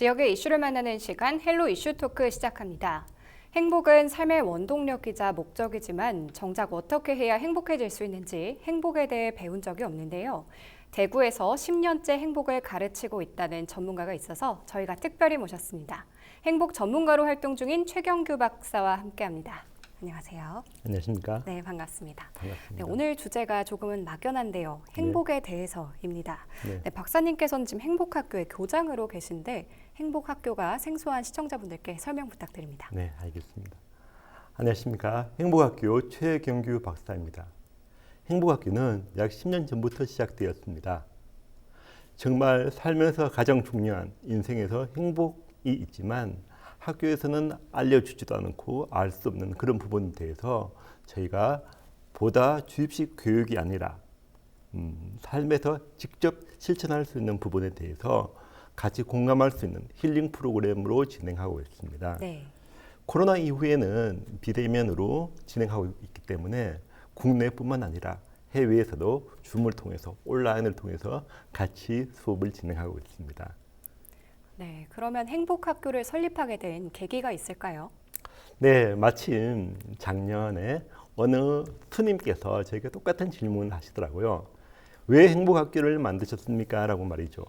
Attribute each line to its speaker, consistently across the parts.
Speaker 1: 지역의 이슈를 만나는 시간 헬로 이슈 토크 시작합니다. 행복은 삶의 원동력이자 목적이지만 정작 어떻게 해야 행복해질 수 있는지 행복에 대해 배운 적이 없는데요. 대구에서 10년째 행복을 가르치고 있다는 전문가가 있어서 저희가 특별히 모셨습니다. 행복 전문가로 활동 중인 최경규 박사와 함께합니다. 안녕하세요.
Speaker 2: 안녕하십니까?
Speaker 1: 네, 반갑습니다.
Speaker 2: 반갑습니다.
Speaker 1: 네, 오늘 주제가 조금은 막연한데요. 행복에 대해서입니다.
Speaker 2: 네.
Speaker 1: 네, 박사님께서는 지금 행복학교의 교장으로 계신데 행복학교가 생소한 시청자분들께 설명 부탁드립니다.
Speaker 2: 네, 알겠습니다. 안녕하십니까? 행복학교 최경규 박사입니다. 행복학교는 약 10년 전부터 시작되었습니다. 정말 살면서 가장 중요한 인생에서 행복이 있지만 학교에서는 알려주지도 않고 알 수 없는 그런 부분에 대해서 저희가 보다 주입식 교육이 아니라 삶에서 직접 실천할 수 있는 부분에 대해서 같이 공감할 수 있는 힐링 프로그램으로 진행하고 있습니다.
Speaker 1: 네.
Speaker 2: 코로나 이후에는 비대면으로 진행하고 있기 때문에 국내뿐만 아니라 해외에서도 줌을 통해서 온라인을 통해서 같이 수업을 진행하고 있습니다.
Speaker 1: 네, 그러면 행복학교를 설립하게 된 계기가 있을까요?
Speaker 2: 네, 마침 작년에 어느 스님께서 저에게 똑같은 질문을 하시더라고요. 왜 행복학교를 만드셨습니까? 라고 말이죠.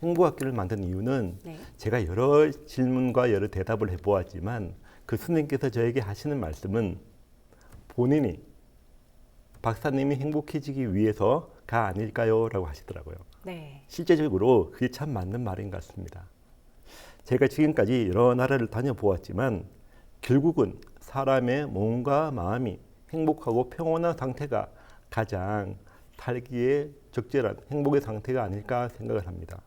Speaker 2: 행복학교를 만든 이유는
Speaker 1: 네.
Speaker 2: 제가 여러 질문과 여러 대답을 해보았지만 그 스님께서 저에게 하시는 말씀은 본인이 박사님이 행복해지기 위해서가 아닐까요? 라고 하시더라고요.
Speaker 1: 네.
Speaker 2: 실제적으로 그게 참 맞는 말인 것 같습니다. 제가 지금까지 여러 나라를 다녀보았지만 결국은 사람의 몸과 마음이 행복하고 평온한 상태가 가장 살기에 적절한 행복의 상태가 아닐까 생각을 합니다.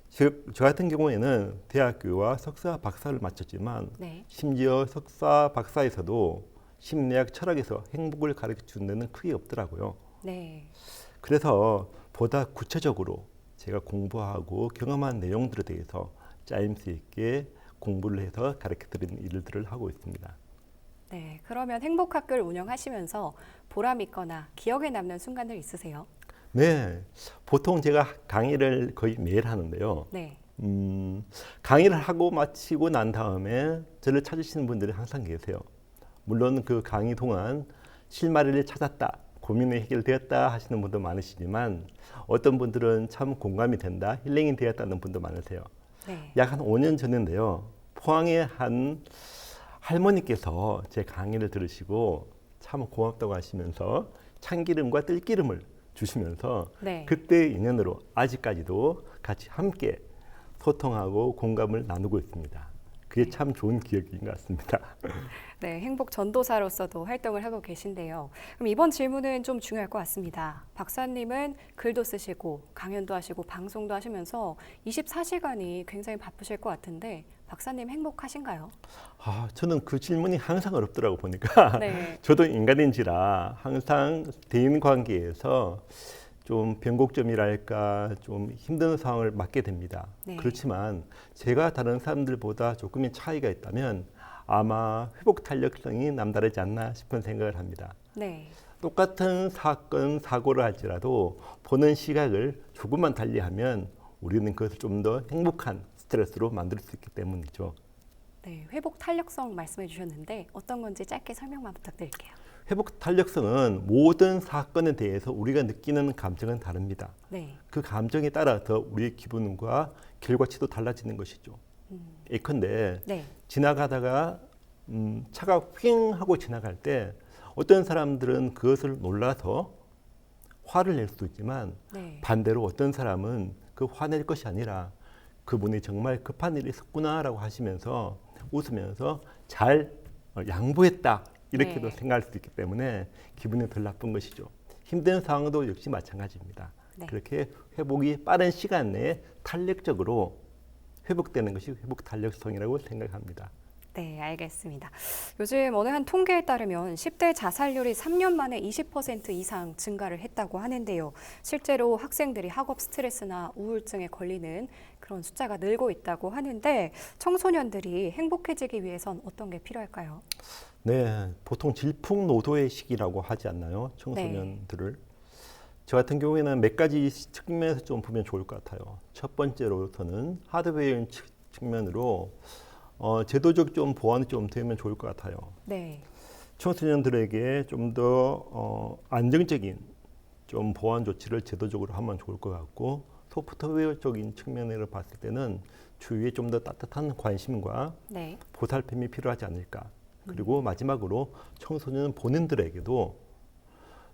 Speaker 2: 즉, 저 같은 경우에는 대학교와 석사, 박사를 마쳤지만
Speaker 1: 네.
Speaker 2: 심지어 석사, 박사에서도 심리학, 철학에서 행복을 가르쳐 준 데는 크게 없더라고요.
Speaker 1: 네.
Speaker 2: 그래서 보다 구체적으로 제가 공부하고 경험한 내용들에 대해서 짜임새 있게 공부를 해서 가르쳐드리는 일들을 하고 있습니다.
Speaker 1: 네. 그러면 행복학교를 운영하시면서 보람 있거나 기억에 남는 순간들 있으세요?
Speaker 2: 네, 보통 제가 강의를 거의 매일 하는데요.
Speaker 1: 네.
Speaker 2: 강의를 하고 마치고 난 다음에 저를 찾으시는 분들이 항상 계세요. 물론 그 강의 동안 실마리를 찾았다, 고민이 해결되었다 하시는 분도 많으시지만 어떤 분들은 참 공감이 된다, 힐링이 되었다는 분도 많으세요.
Speaker 1: 네.
Speaker 2: 약 한 5년 전인데요. 포항의 한 할머니께서 제 강의를 들으시고 참 고맙다고 하시면서 참기름과 뜰기름을 주시면서
Speaker 1: 네.
Speaker 2: 그때 인연으로 아직까지도 같이 함께 소통하고 공감을 나누고 있습니다. 그게 참 좋은 기억인 것 같습니다.
Speaker 1: 네, 행복 전도사로서도 활동을 하고 계신데요. 그럼 이번 질문은 좀 중요할 것 같습니다. 박사님은 글도 쓰시고 강연도 하시고 방송도 하시면서 24시간이 굉장히 바쁘실 것 같은데 박사님 행복하신가요?
Speaker 2: 저는 그 질문이 항상 어렵더라고 보니까
Speaker 1: 네.
Speaker 2: 저도 인간인지라 항상 대인 관계에서 좀 변곡점이랄까 좀 힘든 상황을 맞게 됩니다.
Speaker 1: 네.
Speaker 2: 그렇지만 제가 다른 사람들보다 조금의 차이가 있다면 아마 회복 탄력성이 남다르지 않나 싶은 생각을 합니다.
Speaker 1: 네.
Speaker 2: 똑같은 사건, 사고를 할지라도 보는 시각을 조금만 달리하면 우리는 그것을 좀 더 행복한 스트레스로 만들 수 있기 때문이죠.
Speaker 1: 네, 회복 탄력성 말씀해 주셨는데 어떤 건지 짧게 설명만 부탁드릴게요.
Speaker 2: 회복 탄력성은 모든 사건에 대해서 우리가 느끼는 감정은 다릅니다.
Speaker 1: 네.
Speaker 2: 그 감정에 따라서 우리의 기분과 결과치도 달라지는 것이죠. 예컨대
Speaker 1: 네.
Speaker 2: 지나가다가 차가 휙 하고 지나갈 때 어떤 사람들은 그것을 놀라서 화를 낼 수도 있지만
Speaker 1: 네.
Speaker 2: 반대로 어떤 사람은 그 화낼 것이 아니라 그분이 정말 급한 일이 있었구나라고 하시면서 웃으면서 잘 양보했다 이렇게도
Speaker 1: 네.
Speaker 2: 생각할 수 있기 때문에 기분이 덜 나쁜 것이죠. 힘든 상황도 역시 마찬가지입니다.
Speaker 1: 네.
Speaker 2: 그렇게 회복이 빠른 시간 내에 탄력적으로 회복되는 것이 회복 탄력성이라고 생각합니다.
Speaker 1: 네, 알겠습니다. 요즘 어느 한 통계에 따르면 10대 자살률이 3년 만에 20% 이상 증가를 했다고 하는데요. 실제로 학생들이 학업 스트레스나 우울증에 걸리는 그런 숫자가 늘고 있다고 하는데 청소년들이 행복해지기 위해선 어떤 게 필요할까요?
Speaker 2: 네, 보통 질풍노도의 시기라고 하지 않나요? 청소년들을. 저 같은 경우에는 몇 가지 측면에서 좀 보면 좋을 것 같아요. 첫 번째로서는 하드웨어 측면으로 제도적 좀 보완이 좀 되면 좋을 것 같아요.
Speaker 1: 네.
Speaker 2: 청소년들에게 좀 더 안정적인 좀 보완 조치를 제도적으로 하면 좋을 것 같고, 소프트웨어적인 측면으로 봤을 때는 주위에 좀 더 따뜻한 관심과
Speaker 1: 네.
Speaker 2: 보살핌이 필요하지 않을까. 그리고 마지막으로 청소년 본인들에게도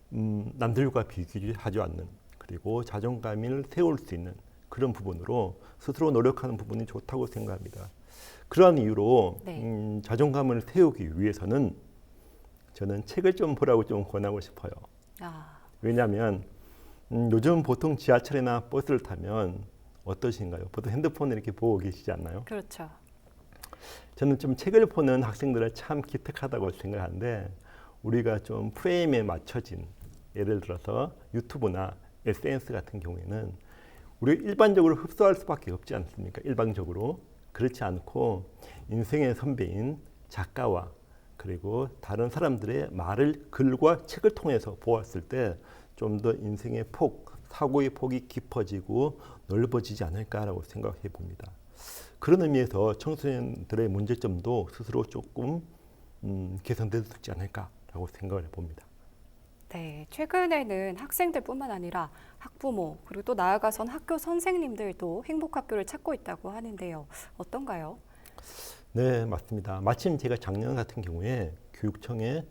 Speaker 2: 남들과 비교하지 않는, 그리고 자존감을 세울 수 있는 그런 부분으로 스스로 노력하는 부분이 좋다고 생각합니다. 그러한 이유로
Speaker 1: 네.
Speaker 2: 자존감을 세우기 위해서는 저는 책을 좀 보라고 좀 권하고 싶어요.
Speaker 1: 아,
Speaker 2: 왜냐하면 요즘 보통 지하철이나 버스를 타면 어떠신가요? 보통 핸드폰을 이렇게 보고 계시지 않나요?
Speaker 1: 그렇죠.
Speaker 2: 저는 좀 책을 보는 학생들을 참 기특하다고 생각하는데, 우리가 좀 프레임에 맞춰진, 예를 들어서 유튜브나 SNS 같은 경우에는 우리가 일반적으로 흡수할 수밖에 없지 않습니까? 일방적으로. 그렇지 않고 인생의 선배인 작가와 그리고 다른 사람들의 말을, 글과 책을 통해서 보았을 때 좀 더 인생의 폭, 사고의 폭이 깊어지고 넓어지지 않을까라고 생각해 봅니다. 그런 의미에서 청소년들의 문제점도 스스로 조금 개선될 수 있지 않을까라고 생각을 해봅니다.
Speaker 1: 네, 최근에는 학생들뿐만 아니라 학부모, 그리고 또 나아가선 학교 선생님들도 행복학교를 찾고 있다고 하는데요. 어떤가요?
Speaker 2: 네, 맞습니다. 마침 제가 작년 같은 경우에 교육청에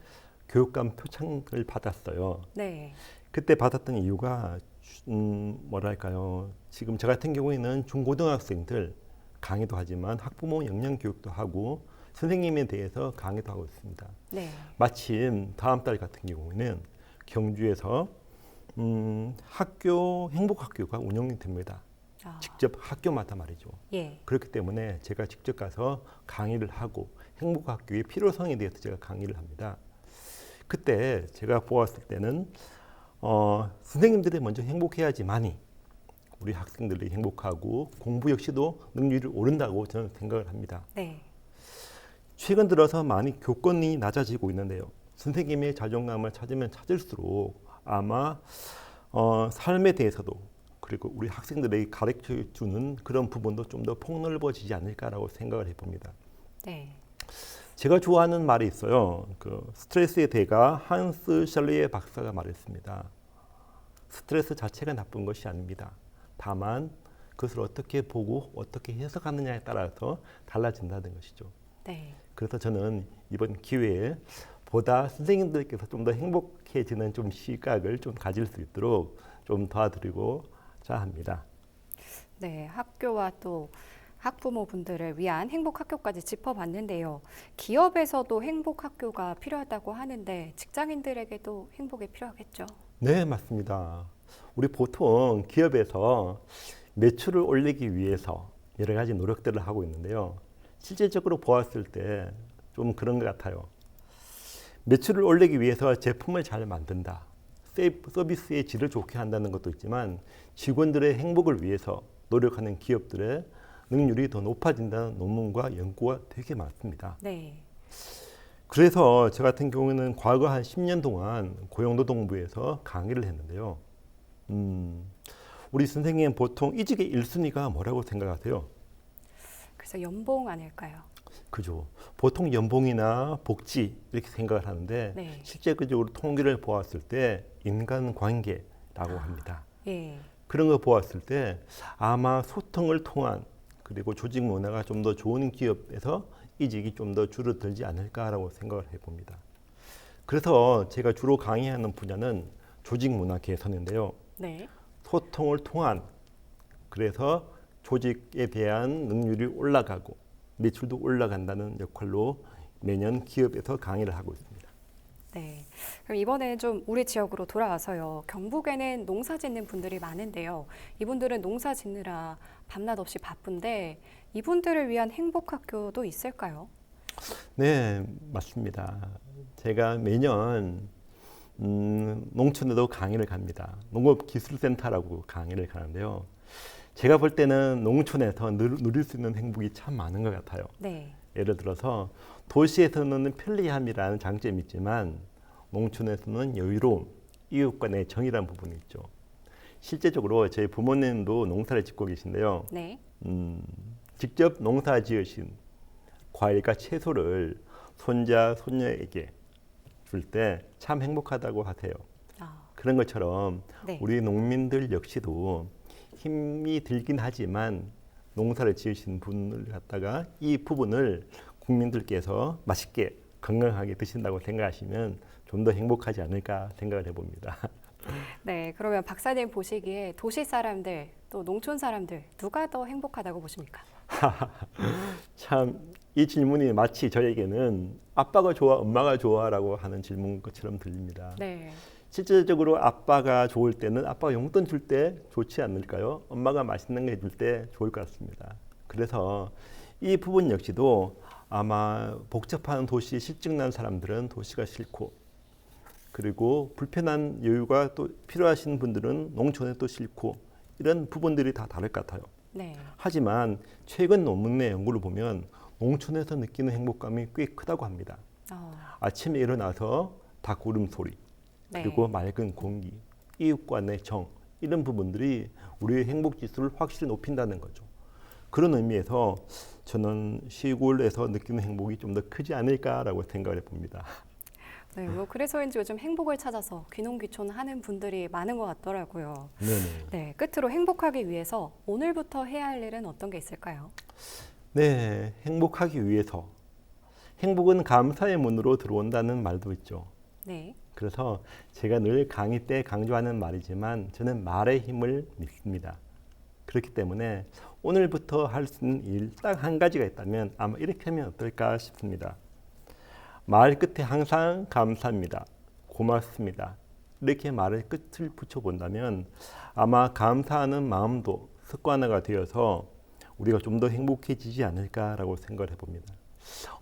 Speaker 2: 교육감 표창을 받았어요.
Speaker 1: 네.
Speaker 2: 그때 받았던 이유가 뭐랄까요? 지금 저 같은 경우에는 중고등학생들 강의도 하지만 학부모 역량 교육도 하고 선생님에 대해서 강의도 하고 있습니다.
Speaker 1: 네.
Speaker 2: 마침 다음 달 같은 경우에는 경주에서 학교 행복학교가 운영이 됩니다.
Speaker 1: 아,
Speaker 2: 직접 학교마다 말이죠.
Speaker 1: 예.
Speaker 2: 그렇기 때문에 제가 직접 가서 강의를 하고 행복학교의 필요성에 대해서 제가 강의를 합니다. 그때 제가 보았을 때는 선생님들이 먼저 행복해야지만이 우리 학생들이 행복하고 공부 역시도 능률이 오른다고 저는 생각을 합니다.
Speaker 1: 네.
Speaker 2: 최근 들어서 많이 교권이 낮아지고 있는데요. 선생님의 자존감을 찾으면 찾을수록 아마 삶에 대해서도, 그리고 우리 학생들에게 가르쳐 주는 그런 부분도 좀 더 폭넓어지지 않을까라고 생각을 해봅니다.
Speaker 1: 네.
Speaker 2: 제가 좋아하는 말이 있어요. 그 스트레스의 대가 한스 셜리의 박사가 말했습니다. 스트레스 자체가 나쁜 것이 아닙니다. 다만 그것을 어떻게 보고 어떻게 해석하느냐에 따라서 달라진다는 것이죠.
Speaker 1: 네.
Speaker 2: 그래서 저는 이번 기회에 보다 선생님들께서 좀 더 행복해지는 좀 시각을 좀 가질 수 있도록 좀 도와드리고자 합니다.
Speaker 1: 네. 학교와 또 학부모분들을 위한 행복학교까지 짚어봤는데요. 기업에서도 행복학교가 필요하다고 하는데 직장인들에게도 행복이 필요하겠죠.
Speaker 2: 네, 맞습니다. 우리 보통 기업에서 매출을 올리기 위해서 여러 가지 노력들을 하고 있는데요. 실질적으로 보았을 때 좀 그런 것 같아요. 매출을 올리기 위해서 제품을 잘 만든다. 서비스의 질을 좋게 한다는 것도 있지만 직원들의 행복을 위해서 노력하는 기업들의 능률이 더 높아진다는 논문과 연구가 되게 많습니다.
Speaker 1: 네.
Speaker 2: 그래서 저 같은 경우는 과거 한 10년 동안 고용노동부에서 강의를 했는데요. 우리 선생님 보통 이직의 1순위가 뭐라고 생각하세요?
Speaker 1: 그래서 연봉 아닐까요?
Speaker 2: 그죠. 보통 연봉이나 복지 이렇게 생각을 하는데
Speaker 1: 네.
Speaker 2: 실제적으로 통계를 보았을 때 인간관계라고 합니다.
Speaker 1: 예.
Speaker 2: 그런 거 보았을 때 아마 소통을 통한, 그리고 조직 문화가 좀 더 좋은 기업에서 이직이 좀 더 줄어들지 않을까라고 생각을 해봅니다. 그래서 제가 주로 강의하는 분야는 조직 문화 개선인데요.
Speaker 1: 네.
Speaker 2: 소통을 통한, 그래서 조직에 대한 능률이 올라가고 매출도 올라간다는 역할로 매년 기업에서 강의를 하고 있습니다.
Speaker 1: 네. 그럼 이번에 좀 우리 지역으로 돌아와서요. 경북에는 농사 짓는 분들이 많은데요. 이분들은 농사 짓느라 밤낮 없이 바쁜데 이분들을 위한 행복학교도 있을까요?
Speaker 2: 네, 맞습니다. 제가 매년 농촌에도 강의를 갑니다. 농업기술센터라고 강의를 가는데요. 제가 볼 때는 농촌에서 누릴 수 있는 행복이 참 많은 것 같아요.
Speaker 1: 네.
Speaker 2: 예를 들어서 도시에서는 편리함이라는 장점이 있지만 농촌에서는 여유로움, 이웃 간의 정이라는 부분이 있죠. 실제적으로 저희 부모님도 농사를 짓고 계신데요.
Speaker 1: 네.
Speaker 2: 직접 농사 지으신 과일과 채소를 손자, 손녀에게 줄 때 참 행복하다고 하세요.
Speaker 1: 아,
Speaker 2: 그런 것처럼
Speaker 1: 네.
Speaker 2: 우리 농민들 역시도 힘이 들긴 하지만 농사를 지으신 분을 갖다가 이 부분을 국민들께서 맛있게 건강하게 드신다고 생각하시면 좀 더 행복하지 않을까 생각을 해봅니다.
Speaker 1: 네, 그러면 박사님 보시기에 도시 사람들 또 농촌 사람들 누가 더 행복하다고 보십니까?
Speaker 2: 참 이 질문이 마치 저에게는 아빠가 좋아, 엄마가 좋아라고 하는 질문 것처럼 들립니다.
Speaker 1: 네.
Speaker 2: 실질적으로 아빠가 좋을 때는 아빠가 용돈 줄 때 좋지 않을까요? 엄마가 맛있는 거 해줄 때 좋을 것 같습니다. 그래서 이 부분 역시도 아마 복잡한 도시 실증난 사람들은 도시가 싫고 그리고 불편한 여유가 또 필요하신 분들은 농촌에 또 싫고 이런 부분들이 다 다를 것 같아요.
Speaker 1: 네.
Speaker 2: 하지만 최근 논문의 연구를 보면 농촌에서 느끼는 행복감이 꽤 크다고 합니다. 아침에 일어나서 닭 울음소리
Speaker 1: 네.
Speaker 2: 그리고 맑은 공기, 이웃간의 정 이런 부분들이 우리의 행복 지수를 확실히 높인다는 거죠. 그런 의미에서 저는 시골에서 느끼는 행복이 좀 더 크지 않을까라고 생각을 해봅니다.
Speaker 1: 네, 뭐 그래서인지 요즘 행복을 찾아서 귀농귀촌하는 분들이 많은 것 같더라고요.
Speaker 2: 네네.
Speaker 1: 네, 끝으로 행복하기 위해서 오늘부터 해야 할 일은 어떤 게 있을까요?
Speaker 2: 네, 행복하기 위해서 행복은 감사의 문으로 들어온다는 말도 있죠.
Speaker 1: 네.
Speaker 2: 그래서 제가 늘 강의 때 강조하는 말이지만 저는 말의 힘을 믿습니다. 그렇기 때문에 오늘부터 할 수 있는 일 딱 한 가지가 있다면 아마 이렇게 하면 어떨까 싶습니다. 말 끝에 항상 감사합니다. 고맙습니다. 이렇게 말의 끝을 붙여본다면 아마 감사하는 마음도 습관화가 되어서 우리가 좀 더 행복해지지 않을까라고 생각을 해봅니다.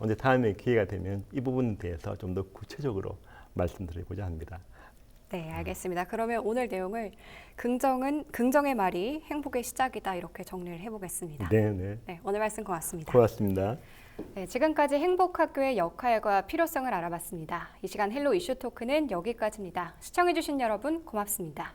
Speaker 2: 언제 다음에 기회가 되면 이 부분에 대해서 좀 더 구체적으로 말씀드리고자 합니다.
Speaker 1: 네, 알겠습니다. 그러면 오늘 내용을 긍정의 말이 행복의 시작이다 이렇게 정리를 해보겠습니다.
Speaker 2: 네,
Speaker 1: 네, 오늘 말씀 고맙습니다.
Speaker 2: 고맙습니다.
Speaker 1: 네, 지금까지 행복학교의 역할과 필요성을 알아봤습니다. 이 시간 헬로 이슈 토크는 여기까지입니다. 시청해주신 여러분 고맙습니다.